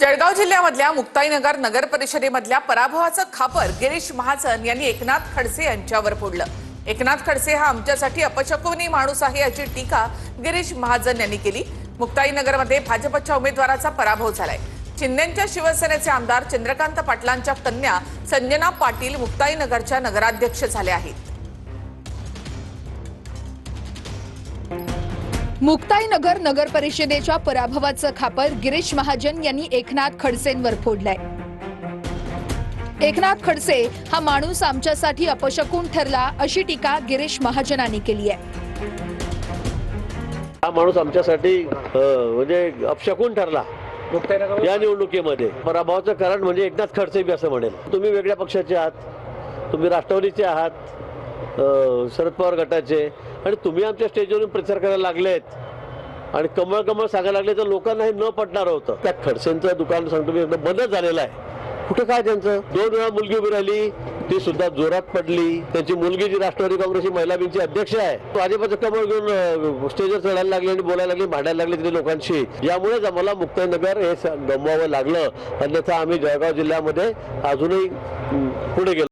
जळगाव जिल्ह्यामधल्या मुक्ताईनगर नगर परिषदेमधल्या पराभवाचं खापर गिरीश महाजन यांनी एकनाथ खडसे यांच्यावर फोडलं। एकनाथ खडसे हा आमच्यासाठी अपशकुनी माणूस आहे अशी टीका गिरीश महाजन यांनी केली। मुक्ताईनगरमध्ये भाजपच्या उमेदवाराचा पराभव झालाय। चिंदेंच्या शिवसेनेचे आमदार चंद्रकांत पाटलांच्या कन्या संजना पाटील मुक्ताईनगरच्या नगराध्यक्ष झाल्या आहेत। मुक्ताईनगर नगर परिषदेच्या पराभवाचं खापर गिरीश महाजन यांनी एकनाथ खडसेंवर फोडलंय। एकनाथ खडसे हा माणूस आमच्यासाठी अपशकुन ठरला अशी टीका गिरीश महाजनांनी केली आहे। हा माणूस आमच्यासाठी म्हणजे अपशकुन ठरला या निवडणुकीमध्ये। पराभवाचं कारण म्हणजे एकनाथ खडसे बी असं म्हणेल। तुम्ही वेगळ्या पक्षाचे आहात, तुम्ही राष्ट्रवादीचे आहात, शरद पवार गटाचे, आणि तुम्ही आमच्या स्टेजवरून प्रचार करायला लागलेत आणि कमळ कमळ सांगायला लागले तर लोकांना हे न पटणार होतं। त्या खडसेंचं दुकान सांगतो मी एकदम बंद झालेलं आहे। कुठं काय त्यांचं 2 वेळा मुलगी उभी राहिली, ती सुद्धा जोरात पडली। त्यांची मुलगी जी राष्ट्रवादी काँग्रेसची महिला विंगची अध्यक्ष आहे, भाजपचं कमळ घेऊन स्टेजवर चढायला लागली आणि बोलायला लागली, भांडायला लागली तिथे लोकांशी। यामुळेच आम्हाला मुक्ताईनगर हे गमवावं लागलं, अन्यथा आम्ही जळगाव जिल्ह्यामध्ये अजूनही पुढे गेलो।